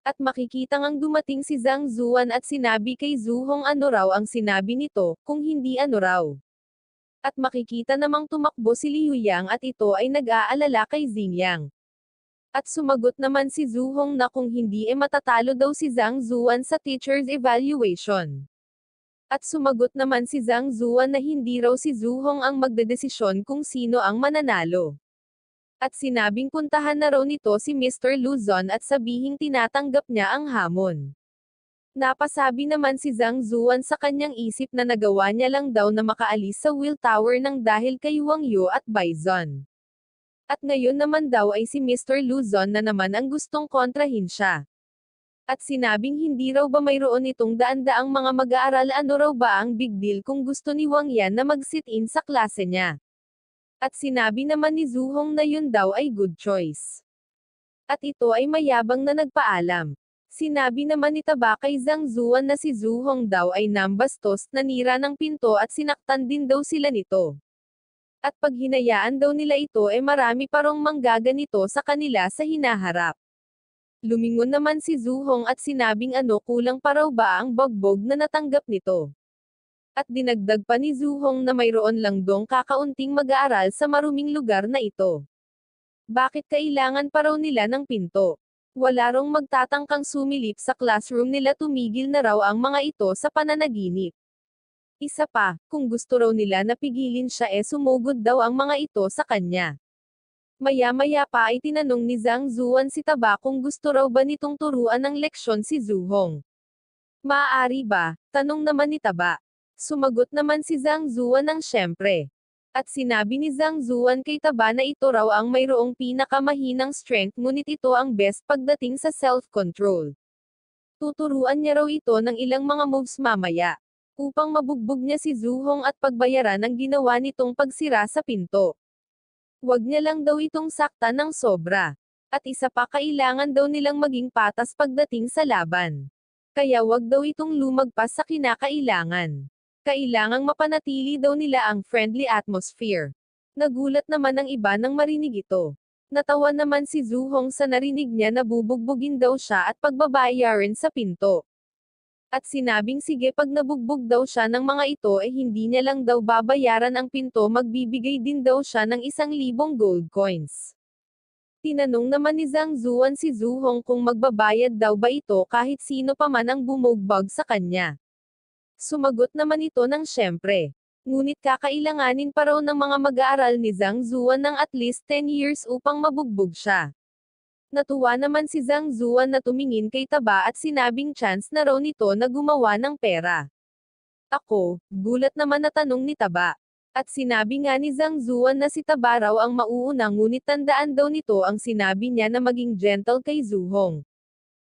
At makikita ngang dumating si Zhang Zuan at sinabi kay Zhu Hong ano raw ang sinabi nito, kung hindi ano raw. At makikita namang tumakbo si Liu Yang at ito ay nag-aalala kay Xingyang. At sumagot naman si Zhu Hong na kung hindi matatalo daw si Zhang Zuan sa teacher's evaluation. At sumagot naman si Zhang Zuan na hindi raw si Zhu Hong ang magdedesisyon kung sino ang mananalo. At sinabing puntahan na raw nito si Mr. Luzon at sabihing tinatanggap niya ang hamon. Napasabi naman si Zhang Zuan sa kanyang isip na nagawa niya lang daw na makaalis sa Will Tower nang dahil kay Wang Yu at Bison. At ngayon naman daw ay si Mr. Luzon na naman ang gustong kontrahin siya. At sinabing hindi raw ba mayroon itong daan-daang mga mag-aaral ano raw ba ang big deal kung gusto ni Wang Yan na mag-sit-in sa klase niya. At sinabi naman ni Zhu Hong na yun daw ay good choice. At ito ay mayabang na nagpaalam. Sinabi naman ni Taba kay Zhang Zuan na si Zhu Hong daw ay nambastos, nanira ng pinto at sinaktan din daw sila nito. At pag hinayaan daw nila ito marami pa rong manggaganito sa kanila sa hinaharap. Lumingon naman si Zhu Hong at sinabing ano kulang pa raw ba ang bagbog na natanggap nito. At dinagdag pa ni Zhu Hong na mayroon lang dong kakaunting mag-aaral sa maruming lugar na ito. Bakit kailangan pa raw nila ng pinto? Wala rong magtatangkang sumilip sa classroom nila, tumigil na raw ang mga ito sa pananaginip. Isa pa, kung gusto raw nila na pigilin siya sumugod daw ang mga ito sa kanya. Maya-maya pa ay tinanong ni Zhang Zuan si Taba kung gusto raw ba nitong turuan ng leksyon si Zhu Hong. Maaari ba? Tanong naman ni Taba. Sumagot naman si Zhang Zuan ng syempre. At sinabi ni Zhang Zuan kay Taba na ito raw ang mayroong pinakamahinang strength ngunit ito ang best pagdating sa self-control. Tuturuan niya raw ito ng ilang mga moves mamaya. Upang mabugbog niya si Zhu Hong at pagbayaran ang ginawa nitong pagsira sa pinto. Huwag niya lang daw itong sakta ng sobra. At isa pa kailangan daw nilang maging patas pagdating sa laban. Kaya wag daw itong lumagpas sa kinakailangan. Kailangang mapanatili daw nila ang friendly atmosphere. Nagulat naman ang iba nang marinig ito. Natawa naman si Zhu Hong sa narinig niya na bubugbugin daw siya at pagbabayarin sa pinto. At sinabing sige pag nabugbog daw siya ng mga ito hindi niya lang daw babayaran ang pinto, magbibigay din daw siya ng 1,000 gold coins. Tinanong naman ni Zhang Zuan si Zhu Hong kung magbabayad daw ba ito kahit sino pa man ang bumugbog sa kanya. Sumagot naman ito ng syempre. Ngunit kakailanganin pa raw ng mga mag-aaral ni Zhang Zuan ng at least 10 years upang mabugbog siya. Natuwa naman si Zhang Zuan na tumingin kay Taba at sinabing chance na raw nito na gumawa ng pera. Ako, gulat naman na tanong ni Taba. At sinabi nga ni Zhang Zuan na si Taba raw ang mauuna ngunit tandaan daw nito ang sinabi niya na maging gentle kay Zhu Hong.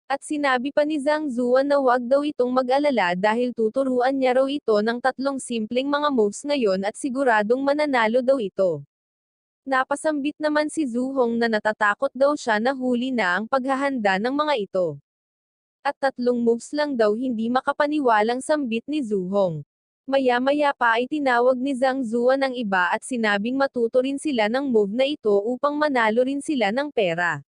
At sinabi pa ni Zhang Zuan na wag daw itong mag-alala dahil tuturuan niya raw ito ng 3 simpleng mga moves ngayon at siguradong mananalo daw ito. Napasambit naman si Zhu Hong na natatakot daw siya na huli na ang paghahanda ng mga ito. At 3 moves lang daw, hindi makapaniwalang sambit ni Zhu Hong. Maya-maya pa ay tinawag ni Zhang Zuan ang iba at sinabing matuto rin sila ng move na ito upang manalo rin sila ng pera.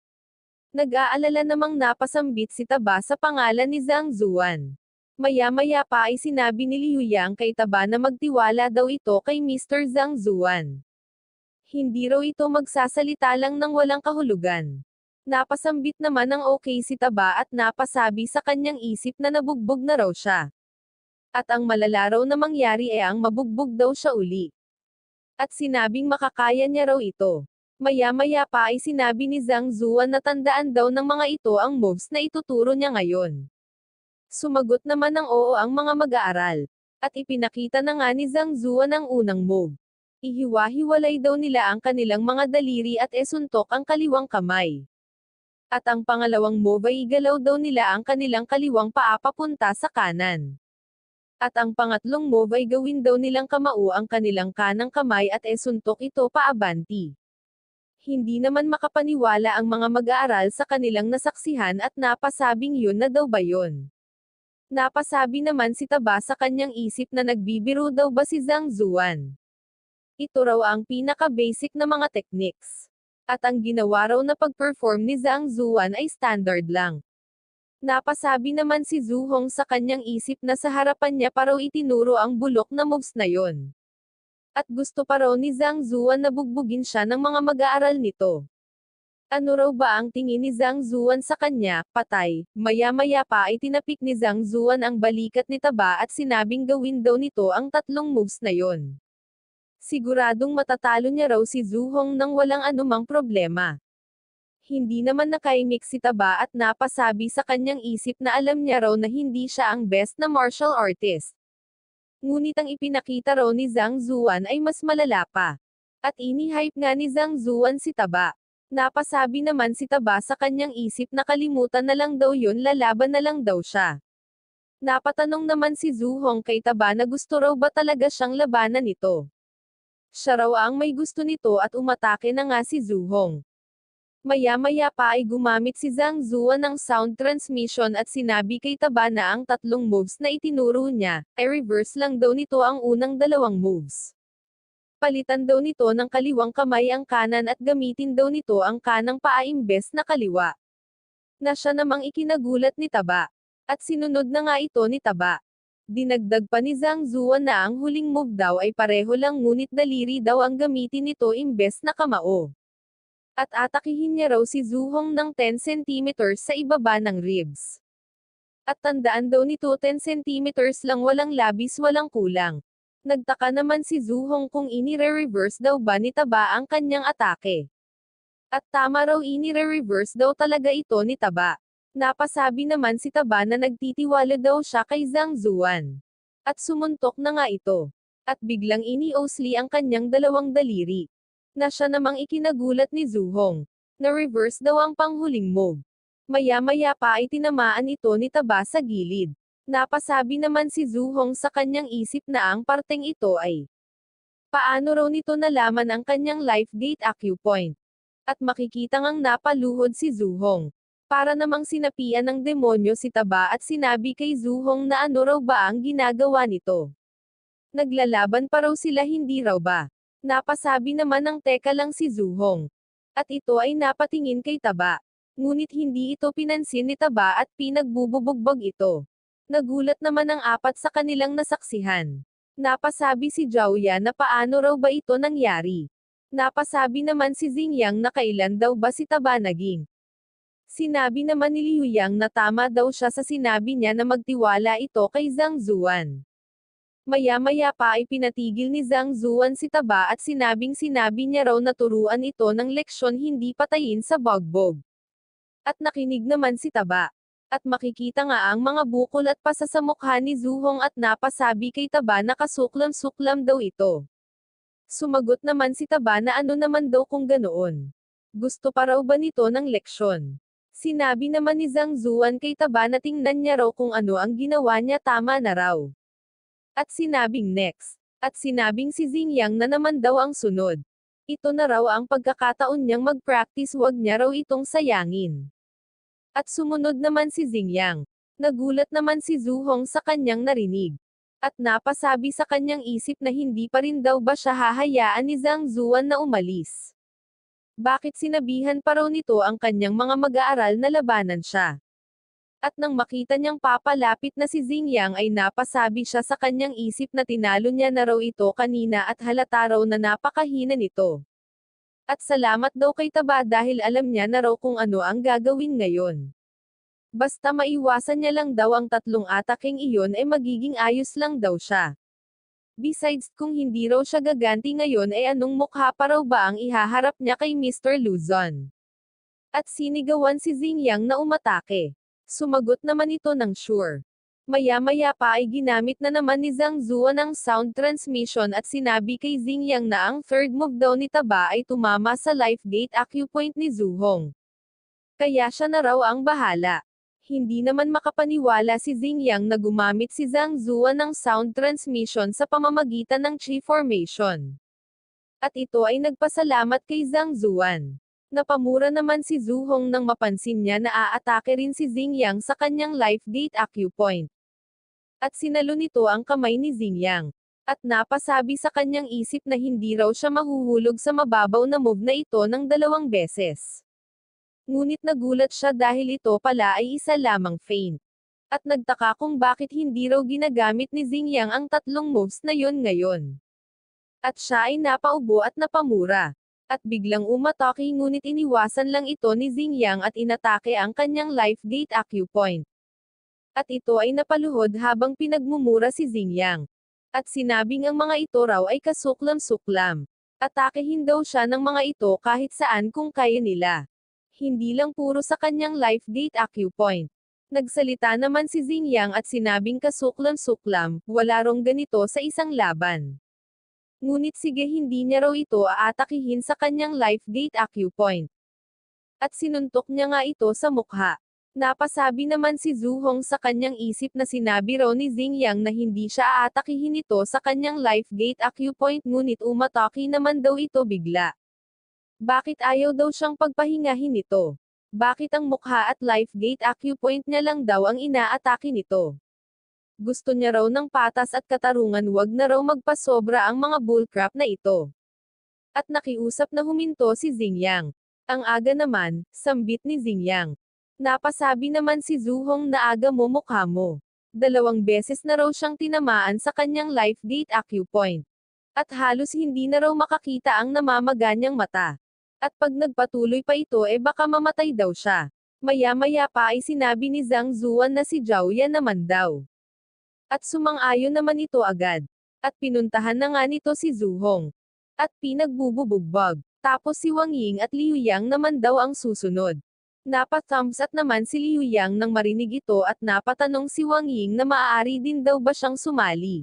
Nag-aalala namang napasambit si Taba sa pangalan ni Zhang Zuan. Maya-maya pa ay sinabi ni Liu Yang kay Taba na magtiwala daw ito kay Mr. Zhang Zuan. Hindi raw ito magsasalita lang ng walang kahulugan. Napasambit naman ng okay si Taba at napasabi sa kanyang isip na nabugbog na raw siya. At ang malala raw na mangyari ang mabugbog daw siya uli. At sinabing makakaya niya raw ito. Maya-maya pa ay sinabi ni Zhang Zuan na tandaan daw ng mga ito ang moves na ituturo niya ngayon. Sumagot naman ng oo ang mga mag-aaral. At ipinakita na nga ni Zhang Zuan ang unang move. Ihiwa-hiwalay daw nila ang kanilang mga daliri at suntok ang kaliwang kamay. At ang pangalawang move ay igalaw daw nila ang kanilang kaliwang paa papunta sa kanan. At ang pangatlong move ay gawin daw nilang kamao ang kanilang kanang kamay at suntok ito paabanti. Hindi naman makapaniwala ang mga mag-aaral sa kanilang nasaksihan at napasabing yun na daw ba yun. Napasabi naman si Taba sa kanyang isip na nagbibiro daw ba si Zhang Zuan. Ito raw ang pinaka-basic na mga techniques. At ang ginawa raw na pag-perform ni Zhang Zuan ay standard lang. Napasabi naman si Zhu Hong sa kanyang isip na sa harapan niya pa raw itinuro ang bulok na moves na yon. At gusto pa raw ni Zhang Zuan na bugbugin siya ng mga mag-aaral nito. Ano raw ba ang tingin ni Zhang Zuan sa kanya? Patay. Maya-maya pa ay tinapik ni Zhang Zuan ang balikat ni Taba at sinabing gawin daw nito ang tatlong moves na yon. Siguradong matatalo niya raw si Zhu Hong nang walang anumang problema. Hindi naman nakaimik si Taba at napasabi sa kanyang isip na alam niya raw na hindi siya ang best na martial artist. Ngunit ang ipinakita raw ni Zhang Zuan ay mas malala pa. At ini-hype nga ni Zhang Zuan si Taba. Napasabi naman si Taba sa kanyang isip na kalimutan na lang daw yun, lalaban na lang daw siya. Napatanong naman si Zhu Hong kay Taba na gusto raw ba talaga siyang labanan nito. Siya raw ang may gusto nito at umatake na nga si Zhu Hong. Maya-maya pa ay gumamit si Zhang Zuan ng sound transmission at sinabi kay Taba na ang tatlong moves na itinuro niya, ay reverse lang daw nito ang unang dalawang moves. Palitan daw nito ng kaliwang kamay ang kanan at gamitin daw nito ang kanang paa imbes na kaliwa. Na siya namang ikinagulat ni Taba. At sinunod na nga ito ni Taba. Dinagdag pa ni Zhang Zuan na ang huling move daw ay pareho lang ngunit daliri daw ang gamitin nito imbes na kamao. At atakihin niya raw si Zhu Hong ng 10 cm sa ibaba ng ribs. At tandaan daw nito 10 cm lang, walang labis, walang kulang. Nagtaka naman si Zhu Hong kung inire-reverse daw ba ni Taba ang kanyang atake. At tama raw, inire-reverse daw talaga ito ni Taba. Napasabi naman si Taba na nagtitiwala daw siya kay Zhang Zuan. At sumuntok na nga ito. At biglang ini-osli ang kanyang dalawang daliri. Na siya namang ikinagulat ni Zhu Hong. Na reverse daw ang panghuling move. Maya-maya pa ay tinamaan ito ni Taba sa gilid. Napasabi naman si Zhu Hong sa kanyang isip na ang parteng ito ay paano raw nito nalaman ang kanyang life gate acupoint. At makikita ngang napaluhod si Zhu Hong. Para namang sinapian ng demonyo si Taba at sinabi kay Zhu Hong na ano raw ba ang ginagawa nito. Naglalaban pa raw sila, hindi raw ba? Napasabi naman ng teka lang si Zhu Hong. At ito ay napatingin kay Taba. Ngunit hindi ito pinansin ni Taba at pinagbububugbog ito. Nagulat naman ang apat sa kanilang nasaksihan. Napasabi si Zhao Yan na paano raw ba ito nangyari. Napasabi naman si Xingyang na kailan daw ba si Taba naging. Sinabi naman ni Liu Yang na tama daw siya sa sinabi niya na magtiwala ito kay Zhang Zuan. Maya-maya pa ay pinatigil ni Zhang Zuan si Taba at sinabi niya raw na turuan ito ng leksyon, hindi patayin sa bugbog. At nakinig naman si Taba. At makikita nga ang mga bukol at pasa sa mukha ni Zhu Hong at napasabi kay Taba na kasuklam-suklam daw ito. Sumagot naman si Taba na ano naman daw kung ganoon. Gusto pa raw ba nito ng leksyon? Sinabi naman ni Zhang Zuan kay Taba na tingnan niya raw kung ano ang ginawa niya, tama na raw. At sinabing next. At sinabing si Xingyang na naman daw ang sunod. Ito na raw ang pagkakataon niyang mag-practice, wag niya raw itong sayangin. At sumunod naman si Xingyang. Nagulat naman si Zhu Hong sa kanyang narinig. At napasabi sa kanyang isip na hindi pa rin daw ba siya hahayaan ni Zhang Zuan na umalis. Bakit sinabihan pa raw nito ang kanyang mga mag-aaral na labanan siya? At nang makita niyang papalapit na si Xingyang ay napasabi siya sa kanyang isip na tinalo niya na raw ito kanina at halata raw na napakahina nito. At salamat daw kay Taba dahil alam niya na raw kung ano ang gagawin ngayon. Basta maiwasan niya lang daw ang tatlong ataking iyon ay magiging ayos lang daw siya. Besides, kung hindi raw siya gaganti ngayon ay anong mukha pa raw ba ang ihaharap niya kay Mr. Luzon? At sinigawan si Xingyang na umatake. Sumagot naman ito ng sure. Maya-maya pa ay ginamit na naman ni Zhang Zuan ang sound transmission at sinabi kay Xingyang na ang third move daw ni Taba ay tumama sa life gate acupoint ni Zhu Hong. Kaya siya na raw ang bahala. Hindi naman makapaniwala si Xingyang na gumamit si Zhang Zuan ng sound transmission sa pamamagitan ng Chi formation. At ito ay nagpasalamat kay Zhang Zuan. Napamura naman si Zhu Hong nang mapansin niya na aatake rin si Xingyang sa kanyang life gate acupoint. At sinalo nito ang kamay ni Xingyang. At napasabi sa kanyang isip na hindi raw siya mahuhulog sa mababaw na move na ito ng 2 beses. Ngunit nagulat siya dahil ito pala ay isa lamang feint. At nagtaka kung bakit hindi raw ginagamit ni Xingyang ang tatlong moves na yon ngayon. At siya ay napaubo at napamura. At biglang umatake ngunit iniwasan lang ito ni Xingyang at inatake ang kanyang life gate acupoint. At ito ay napaluhod habang pinagmumura si Xingyang. At sinabing ang mga ito raw ay kasuklam-suklam. Atakehin daw siya ng mga ito kahit saan kung kaya nila. Hindi lang puro sa kanyang life gate acupoint. Nagsalita naman si Xingyang at sinabing kasuklam-suklam, wala rong ganito sa isang laban. Ngunit sige hindi niya raw ito aatakihin sa kanyang life gate acupoint. At sinuntok niya nga ito sa mukha. Napasabi naman si Zhu Hong sa kanyang isip na sinabi raw ni Xingyang na hindi siya aatakihin ito sa kanyang life gate acupoint ngunit umatake naman daw ito bigla. Bakit ayaw daw siyang pagpahingahin ito? Bakit ang mukha at life gate acupoint niya lang daw ang inaatake nito? Gusto niya raw ng patas at katarungan wag na raw magpasobra ang mga bullcrap na ito. At nakiusap na huminto si Xingyang. Ang aga naman, sambit ni Xingyang. Napasabi naman si Zhu Hong na aga mo mukha mo. 2 beses na raw siyang tinamaan sa kanyang life gate acupoint. At halos hindi na raw makakita ang namamaga niyang mata. At pag nagpatuloy pa ito baka mamatay daw siya. Maya-maya pa ay sinabi ni Zhang Zuan na si Zhao Yan naman daw. At sumang-ayon naman ito agad. At pinuntahan na nga nito si Zhu Hong. At pinagbububugbog. Tapos si Wang Ying at Liu Yang naman daw ang susunod. Napa-thumbs up naman si Liu Yang nang marinig ito at napatanong si Wang Ying na maaari din daw ba siyang sumali.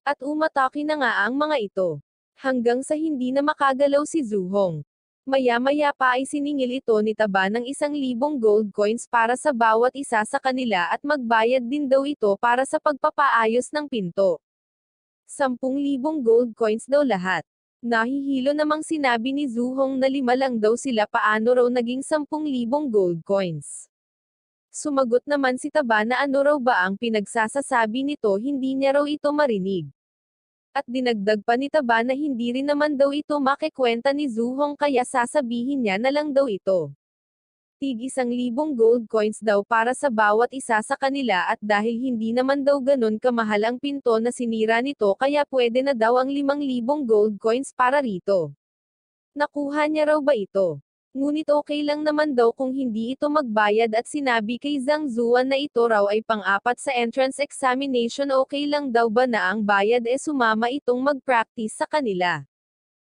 At umatake na nga ang mga ito. Hanggang sa hindi na makagalaw si Zhu Hong. Maya-maya pa ay siningil ito ni Taba ng 1,000 gold coins para sa bawat isa sa kanila at magbayad din daw ito para sa pagpapaayos ng pinto. 10,000 gold coins daw lahat. Nahihilo namang sinabi ni Zhu Hong na 5 lang daw sila paano raw naging 10,000 gold coins. Sumagot naman si Taba na ano raw ba ang pinagsasasabi nito hindi niya raw ito marinig. At dinagdag pa ni Taba na hindi rin naman daw ito makikwenta ni Zhu Hong kaya sasabihin niya na lang daw ito. Tig 1,000 gold coins daw para sa bawat isa sa kanila at dahil hindi naman daw ganun kamahal ang pinto na sinira nito kaya pwede na daw ang 5,000 gold coins para rito. Nakuha niya raw ba ito? Ngunit okay lang naman daw kung hindi ito magbayad at sinabi kay Zhang Zuan na ito raw ay pang-4 sa entrance examination okay lang daw ba na ang bayad sumama itong mag-practice sa kanila.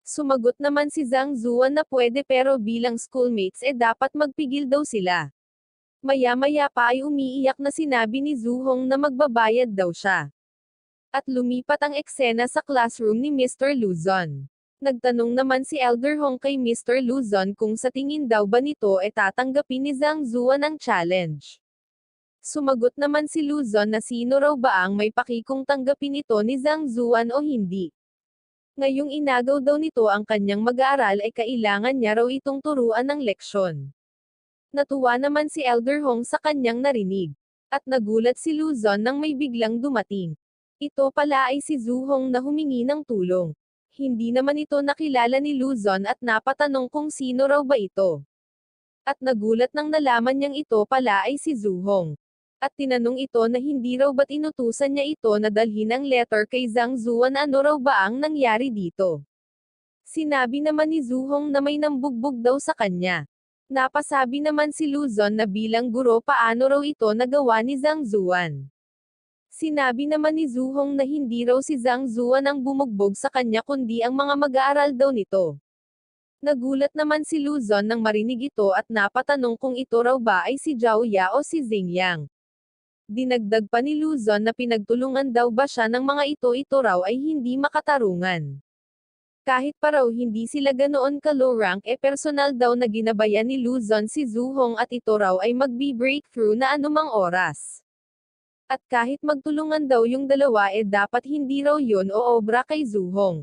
Sumagot naman si Zhang Zuan na pwede pero bilang schoolmates dapat magpigil daw sila. Maya-maya pa ay umiiyak na sinabi ni Zhu Hong na magbabayad daw siya. At lumipat ang eksena sa classroom ni Mr. Luzon. Nagtanong naman si Elder Hong kay Mr. Luzon kung sa tingin daw ba nito tatanggapin ni Zhang Zuan ang challenge. Sumagot naman si Luzon na sino raw ba ang may pakikong tanggapin ito ni Zhang Zuan o hindi. Ngayong inagaw daw nito ang kanyang mag-aaral kailangan niya raw itong turuan ng leksyon. Natuwa naman si Elder Hong sa kanyang narinig. At nagulat si Luzon nang may biglang dumating. Ito pala ay si Zhu Hong na humingi ng tulong. Hindi naman ito nakilala ni Luzon at napatanong kung sino raw ba ito. At nagulat nang nalaman niyang ito pala ay si Zhu Hong. At tinanong ito na hindi raw ba't inutusan niya ito na dalhin ang letter kay Zhang Zuan ano raw ba ang nangyari dito. Sinabi naman ni Zhu Hong na may nambugbog daw sa kanya. Napasabi naman si Luzon na bilang guro paano raw ito nagawa ni Zhang Zuan. Sinabi naman ni Zhu Hong na hindi raw si Zhang Zuan ang bumugbog sa kanya kundi ang mga mag-aaral daw nito. Nagulat naman si Luzon nang marinig ito at napatanong kung ito raw ba ay si Zhao Ya o si Xingyang. Dinagdag pa ni Luzon na pinagtulungan daw ba siya ng mga ito raw ay hindi makatarungan. Kahit pa raw hindi sila ganoon ka low rank personal daw na ginabayan ni Luzon si Zhu Hong at ito raw ay magbi-breakthrough na anumang oras. At kahit magtulungan daw yung dalawa dapat hindi raw yun o obra kay Zhu Hong.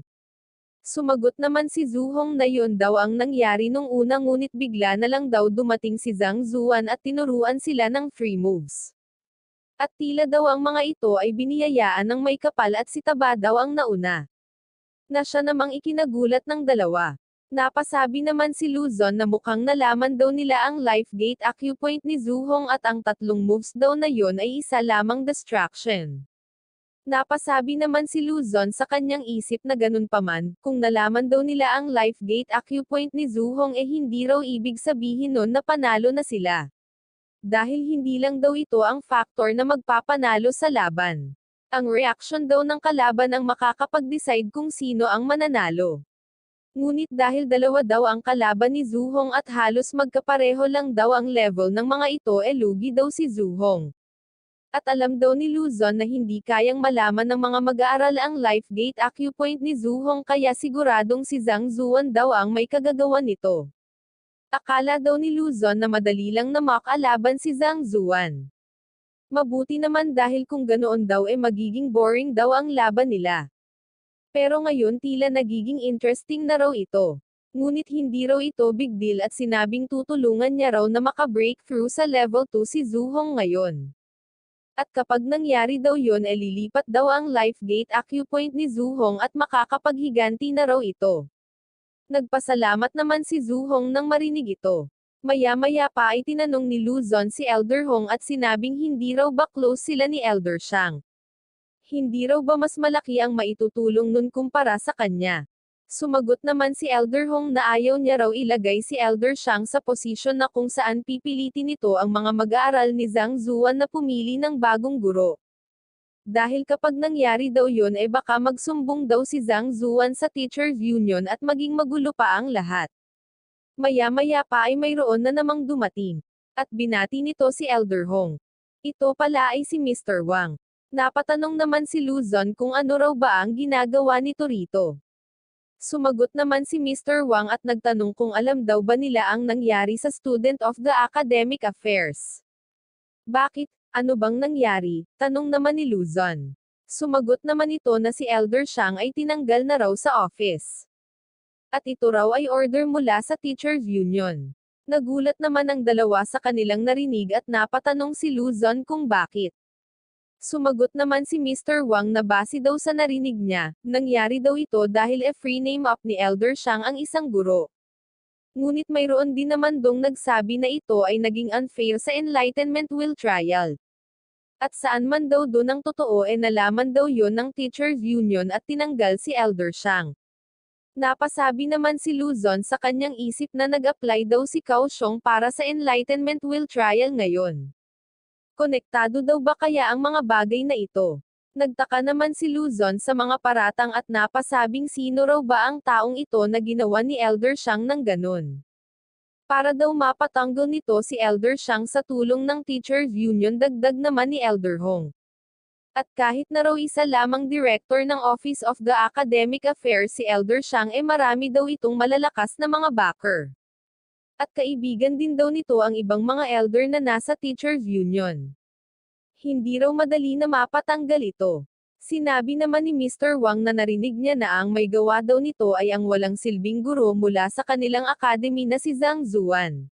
Sumagot naman si Zhu Hong na yun daw ang nangyari nung una ngunit bigla na lang daw dumating si Zhang Zuan at tinuruan sila ng free moves. At tila daw ang mga ito ay biniyayaan ng may kapal at si Taba daw ang nauna. Na siya namang ikinagulat ng dalawa. Napasabi naman si Luzon na mukhang nalaman daw nila ang life gate acupoint ni Zuhong at ang tatlong moves daw na yon ay isa lamang distraction. Napasabi naman si Luzon sa kanyang isip na ganun pa man, kung nalaman daw nila ang life gate acupoint ni Zuhong hindi raw ibig sabihin nun na panalo na sila. Dahil hindi lang daw ito ang factor na magpapanalo sa laban. Ang reaction daw ng kalaban ang makakapag-decide kung sino ang mananalo. Ngunit dahil dalawa daw ang kalaban ni Zuhong at halos magkapareho lang daw ang level ng mga ito lugi daw si Zuhong. At alam daw ni Luzon na hindi kayang malaman ng mga mag-aaral ang life gate acupoint ni Zuhong kaya siguradong si Zhang Zuan daw ang may kagagawan nito. Akala daw ni Luzon na madali lang na makalaban si Zhang Zuan. Mabuti naman dahil kung ganoon daw magiging boring daw ang laban nila. Pero ngayon tila nagiging interesting na raw ito. Ngunit hindi raw ito big deal at sinabing tutulungan niya raw na maka-breakthrough sa level 2 si Zuhong ngayon. At kapag nangyari daw yun lilipat daw ang life gate acupoint ni Zuhong at makakapaghiganti na raw ito. Nagpasalamat naman si Zuhong nang marinig ito. Maya-maya pa ay tinanong ni Luzon si Elder Hong at sinabing hindi raw ba close sila ni Elder Shang. Hindi raw ba mas malaki ang maitutulong nun kumpara sa kanya? Sumagot naman si Elder Hong na ayaw niya raw ilagay si Elder Shang sa posisyon na kung saan pipilitin nito ang mga mag-aaral ni Zhang Zuan na pumili ng bagong guro. Dahil kapag nangyari daw yun baka magsumbong daw si Zhang Zuan sa Teachers Union at maging magulo pa ang lahat. Maya-maya pa ay mayroon na namang dumating. At binati nito si Elder Hong. Ito pala ay si Mr. Wang. Napatanong naman si Luzon kung ano raw ba ang ginagawa nito rito. Sumagot naman si Mr. Wang at nagtanong kung alam daw ba nila ang nangyari sa student of the academic affairs. Bakit? Ano bang nangyari? Tanong naman ni Luzon. Sumagot naman ito na si Elder Shang ay tinanggal na raw sa office. At ito raw ay order mula sa Teachers Union. Nagulat naman ang dalawa sa kanilang narinig at napatanong si Luzon kung bakit. Sumagot naman si Mr. Wang na base daw sa narinig niya, nangyari daw ito dahil free name up ni Elder Shang ang isang guro. Ngunit mayroon din naman dong nagsabi na ito ay naging unfair sa Enlightenment Will Trial. At saan man daw doon ang totoo nalaman daw yon ng Teachers Union at tinanggal si Elder Shang. Napasabi naman si Luzon sa kanyang isip na nag-apply daw si Kaohsiung para sa Enlightenment Will Trial ngayon. Konektado daw ba kaya ang mga bagay na ito? Nagtaka naman si Luzon sa mga paratang at napasabing sino raw ba ang taong ito na ginawa ni Elder Shang ng ganun. Para daw mapatanggol nito si Elder Shang sa tulong ng Teachers Union dagdag naman ni Elder Hong. At kahit na raw isa lamang director ng Office of the Academic Affairs si Elder Shang marami daw itong malalakas na mga backer. At kaibigan din daw nito ang ibang mga elder na nasa Teachers Union. Hindi raw madali na mapatanggal ito. Sinabi naman ni Mr. Wang na narinig niya na ang may gawa daw nito ay ang walang silbing guro mula sa kanilang academy na si Zhang Zuan.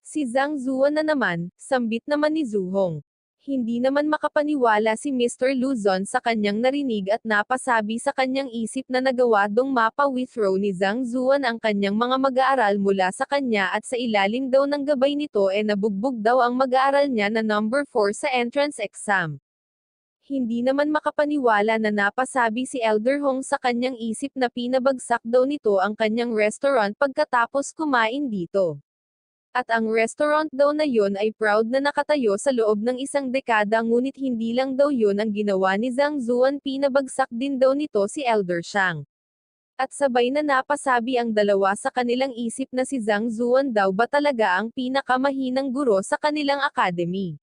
Si Zhang Zuan na naman, sambit naman ni Zuhong. Hindi naman makapaniwala si Mr. Luzon sa kanyang narinig at napasabi sa kanyang isip na nagawa dong mapa-withdraw ni Zhang Zuan ang kanyang mga mag-aaral mula sa kanya at sa ilalim daw ng gabay nito nabugbog daw ang mag-aaral niya na number 4 sa entrance exam. Hindi naman makapaniwala na napasabi si Elder Hong sa kanyang isip na pinabagsak daw nito ang kanyang restaurant pagkatapos kumain dito. At ang restaurant daw na yun ay proud na nakatayo sa loob ng isang dekada ngunit hindi lang daw yun ang ginawa ni Zhang Zuan pinabagsak din daw nito si Elder Shang. At sabay na napasabi ang dalawa sa kanilang isip na si Zhang Zuan daw ba talaga ang pinakamahinang guro sa kanilang academy.